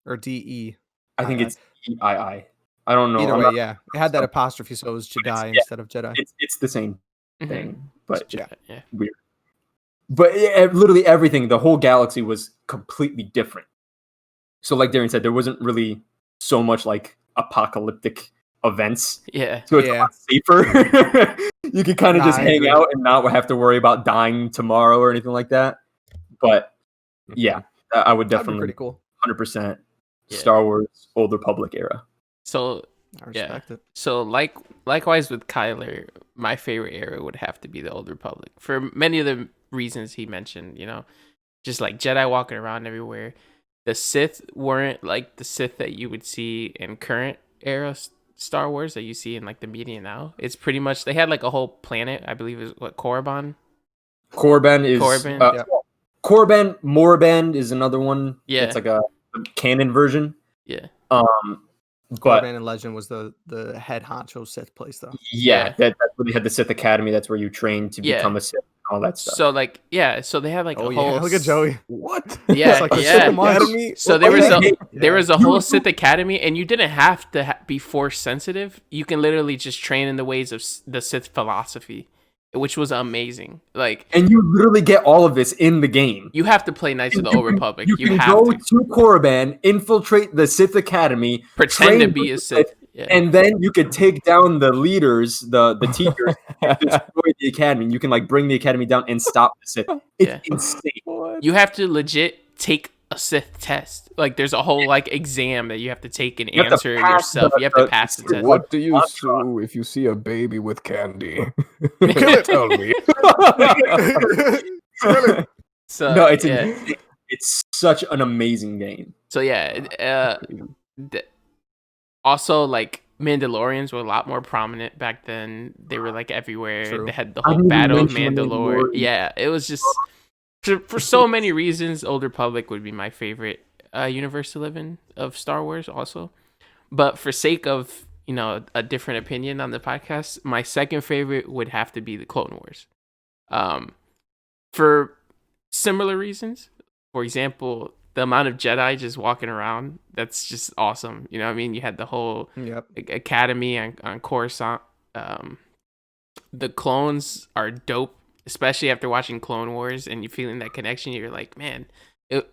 or DE. I think it's EII. I don't know. Either way, yeah, it had that apostrophe, so it was Jedi instead of Jedi. It's the same thing, but weird. But literally everything, the whole galaxy was completely different. So like Darrien said, there wasn't really so much like apocalyptic events. Yeah. So it's a lot safer. You can kind of just hang out and not have to worry about dying tomorrow or anything like that. But yeah, I would definitely pretty cool. 100% Star Wars Old Republic era. So I respect it. So likewise with Kyler, my favorite era would have to be the Old Republic for many of the reasons he mentioned, just like Jedi walking around everywhere. The Sith weren't like the Sith that you would see in current era Star Wars that you see in like the media now. It's pretty much, they had like a whole planet, I believe is what, Korriban? Korriban is Korriban, Morband is another one. Yeah. It's like a canon version. Yeah. Korriban and Legend was the head honcho Sith place though. Yeah, that's where they had the Sith Academy. That's where you train to become a Sith and all that stuff. So like, so they had like a whole. Look at Joey. What? Yeah, like Sith Academy. So there was a whole Sith Academy, and you didn't have to be Force sensitive. You can literally just train in the ways of the Sith philosophy, which was amazing. Like, and you literally get all of this in the game. You have to play Knights of the Old Republic. You can go to Korriban, infiltrate the Sith Academy, pretend to be a Sith, and then you could take down the leaders, the teachers, destroy the academy. You can like bring the academy down and stop the Sith. It's insane. You have to legit take a Sith test. Like, there's a whole like exam that you have to take and answer yourself. You have to pass the test. What do you do if you see a baby with candy? Tell me. So, no, it's such an amazing game. So also like Mandalorians were a lot more prominent back then. They were like everywhere. True. They had the whole Battle of Mandalore. Yeah, it was just for so many reasons. Old Republic would be my favorite universe to live in of Star Wars also. But for sake of, a different opinion on the podcast, my second favorite would have to be the Clone Wars. For similar reasons. For example, the amount of Jedi just walking around, that's just awesome. You know what I mean? You had the whole academy on Coruscant. The clones are dope, especially after watching Clone Wars and you feeling that connection. You're like, man,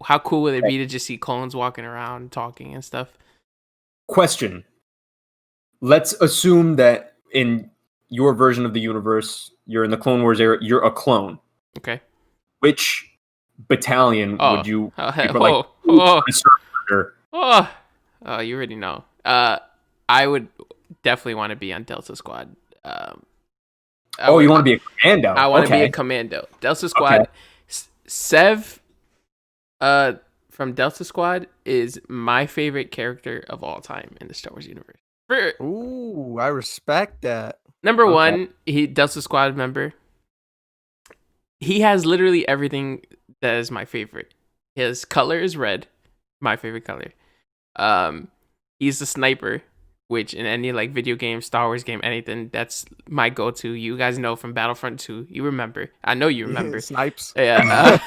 how cool would it be to just see clones walking around talking and stuff? Question. Let's assume that in your version of the universe, you're in the Clone Wars era, you're a clone. Okay. Which battalion would you you already know. I would definitely want to be on Delta Squad. You want to be a commando? I want to be a commando. Delta Squad. Okay. Sev, from Delta Squad is my favorite character of all time in the Star Wars universe. Ooh, I respect that. Number one, he Delta Squad member. He has literally everything that is my favorite. His color is red, my favorite color. He's a sniper, which in any like video game, Star Wars game, anything, that's my go-to. You guys know from Battlefront 2. You remember? I know you remember. Snipes. Yeah.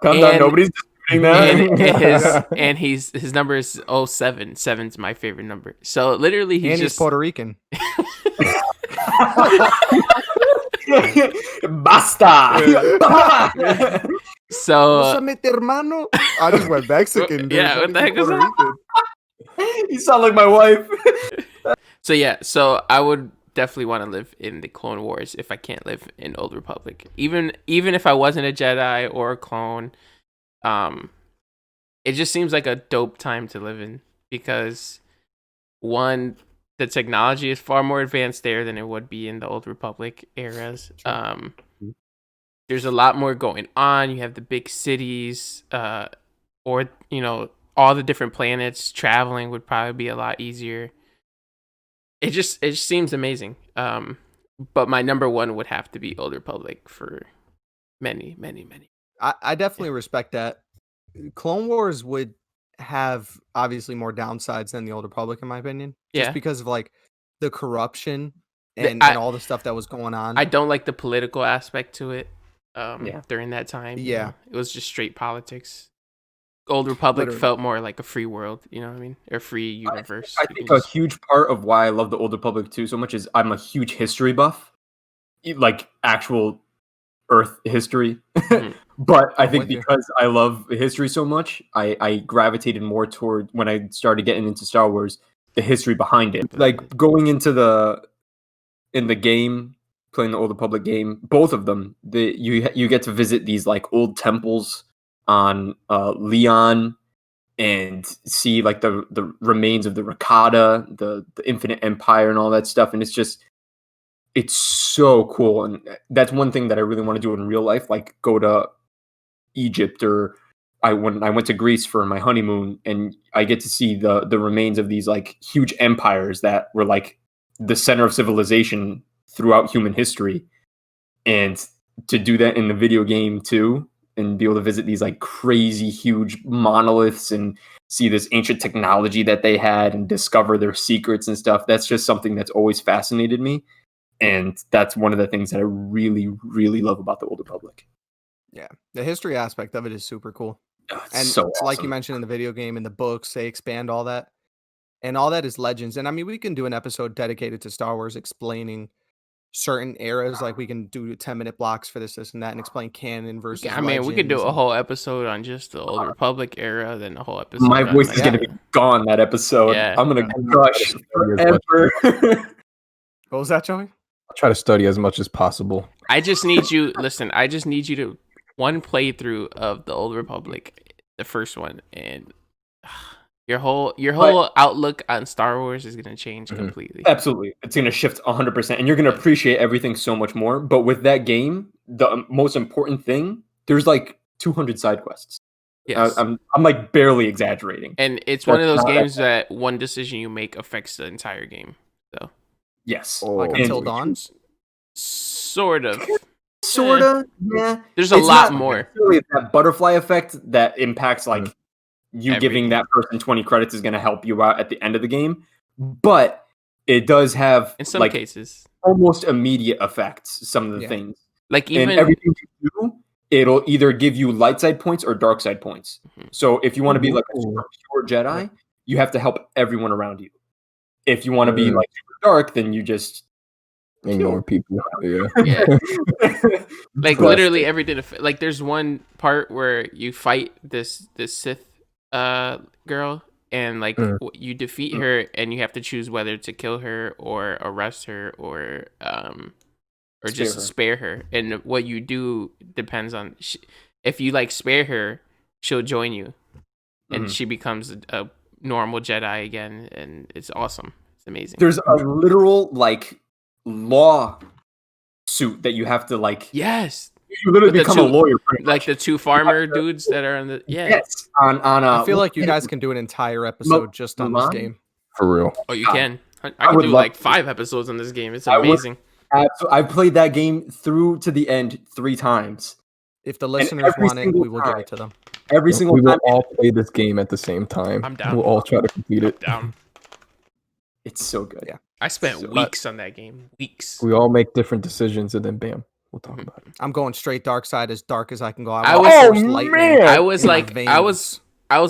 Come down, nobody's doing that. And his number is 07. 7's my favorite number. So literally, he's Puerto Rican. Basta. So hermano. I just went Mexican. Dude. Yeah, what the heck is that? You sound like my wife. So I would definitely want to live in the Clone Wars if I can't live in Old Republic. Even if I wasn't a Jedi or a clone, it just seems like a dope time to live in because one, the technology is far more advanced there than it would be in the Old Republic eras. There's a lot more going on. You have the big cities, or all the different planets. Traveling would probably be a lot easier. It just seems amazing. But my number one would have to be Old Republic for many, many, many. I definitely respect that. Clone Wars would have obviously more downsides than the Old Republic, in my opinion. Just because of like the corruption and all the stuff that was going on. I don't like the political aspect to it. During that time, it was just straight politics. Old Republic felt more like a free world, you know what I mean? Or free universe. I think a huge part of why I love the Old Republic too so much is I'm a huge history buff, like actual Earth history. But I think because I love history so much, I gravitated more toward, when I started getting into Star Wars, the history behind it. Like going into in the game, playing the Old Republic game, both of them, you get to visit these like old temples on Leon and see like the remains of the Rakata, the Infinite Empire and all that stuff. And it's so cool. And that's one thing that I really want to do in real life, like go to Egypt, or when I went to Greece for my honeymoon, and I get to see the remains of these like huge empires that were like the center of civilization throughout human history. And to do that in the video game too, and be able to visit these like crazy huge monoliths and see this ancient technology that they had and discover their secrets and stuff, that's just something that's always fascinated me. And that's one of the things that I really, really love about the Old Republic. Yeah, the history aspect of it is super cool. And so awesome. Like you mentioned in the video game, in the books, they expand all that. And all that is legends. And I mean, we can do an episode dedicated to Star Wars explaining certain eras. Like we can do 10-minute blocks for this and that, and explain canon versus we could do a whole episode on just the Old Republic era, then a whole episode. My voice is going to be gone that episode. Yeah. I'm going to crush forever. What was that, Joey? I'll try to study as much as possible. I just need you, I just need you to one playthrough of the Old Republic, the first one, and your whole outlook on Star Wars is going to change completely. Absolutely. It's going to shift 100%, and you're going to appreciate everything so much more. But with that game, the most important thing, there's like 200 side quests. Yes. I'm like barely exaggerating. And it's one of those games that one decision you make affects the entire game. So yes. Like Until Dawn? Sort of. Yeah. There's a lot more. Really that butterfly effect that impacts like you giving that person 20 credits is going to help you out at the end of the game. But it does have, in some cases, almost immediate effects, some of the things. Like even and everything you do, it'll either give you light side points or dark side points. So if you want to be like a super pure Jedi, you have to help everyone around you. If you want to be like super dark, then you just ignore people. Yeah. Like literally everything. Like there's one part where you fight this Sith girl, and like you defeat her, and you have to choose whether to kill her or arrest her or just spare her. And what you do depends on if you like spare her, she'll join you, and she becomes a normal Jedi again, and it's awesome. It's amazing. There's a literal like law suit that you have to like. Yes. You literally become a lawyer. Like the two farmer dudes that are in the Yes. I feel like you guys can do an entire episode just on this game. For real. Oh, you can. I can do like 5 episodes on this game. It's amazing. I've played that game through to the end 3 times. If the listeners want it, we will give it to them. Every single time. We will all play this game at the same time. I'm down. We'll all try to complete it. Down. It's so good. Yeah. I spent weeks on that game. Weeks. We all make different decisions, and then bam, we'll talk about it. I'm going straight dark side, as dark as I can go. I was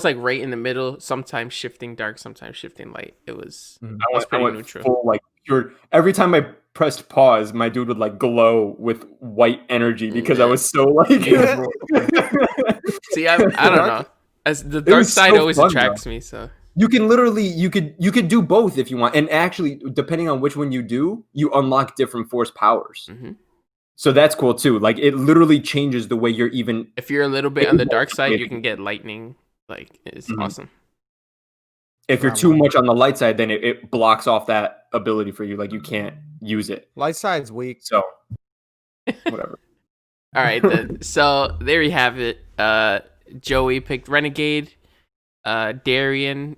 like right in the middle. Sometimes shifting dark, sometimes shifting light. It was. I was pretty neutral. Full, like every time I pressed pause, my dude would like glow with white energy because I was so like. See, I don't know. As the dark side always attracts me, so. You can literally you could do both if you want, and actually, depending on which one you do, you unlock different force powers. Mm-hmm. So that's cool too. Like it literally changes the way you're even. If you're a little bit on the dark side, you can get lightning. Like it's awesome. If you're too much on the light side, then it blocks off that ability for you. Like you can't use it. Light side's weak. So whatever. All right, then. So there you have it. Joey picked Renegade. Darrien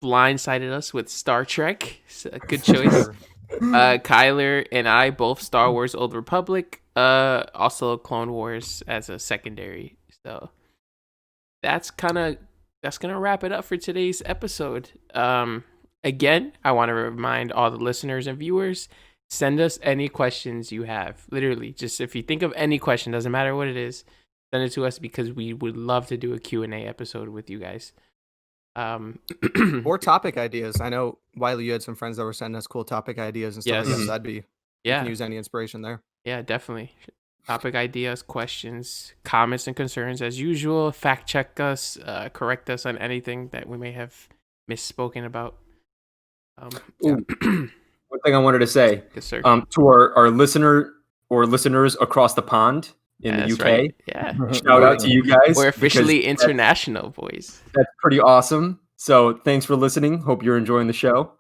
blindsided us with Star Trek. So, good choice. Kyler and I both Star Wars Old Republic. Also Clone Wars as a secondary. So that's gonna wrap it up for today's episode. Again, I want to remind all the listeners and viewers, send us any questions you have. Literally, just if you think of any question, doesn't matter what it is, send it to us because we would love to do a Q&A episode with you guys. Or topic ideas. I know, Wylie, you had some friends that were sending us cool topic ideas and stuff like that. That'd be, you can use any inspiration there. Yeah, definitely. Topic ideas, questions, comments, and concerns as usual. Fact check us, correct us on anything that we may have misspoken about. One thing I wanted to say, yes, sir. To our listeners across the pond in the UK. Right. Yeah. Shout out to you guys. We're officially international, boys. That's pretty awesome. So thanks for listening. Hope you're enjoying the show.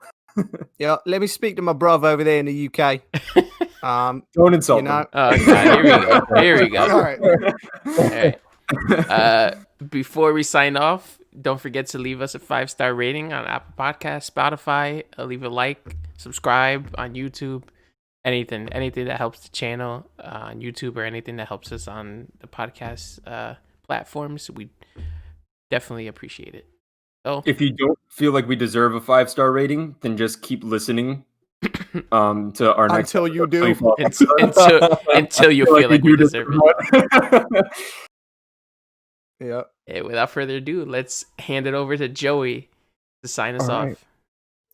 Yeah, let me speak to my brother over there in the UK. Don't insult him. Oh, God, here we go. All right. Before we sign off, don't forget to leave us a 5-star rating on Apple Podcasts, Spotify. Leave a like, subscribe on YouTube. Anything that helps the channel on YouTube or anything that helps us on the podcast platforms, we definitely appreciate it. So, if you don't feel like we deserve a 5-star rating, then just keep listening to our next until you do until you feel like we deserve it. Yeah. Hey, without further ado, let's hand it over to Joey to sign us off. Right.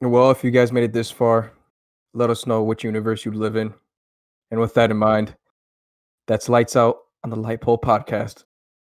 Well, if you guys made it this far, let us know which universe you live in. And with that in mind, that's Lights Out on the Light Pole Podcast.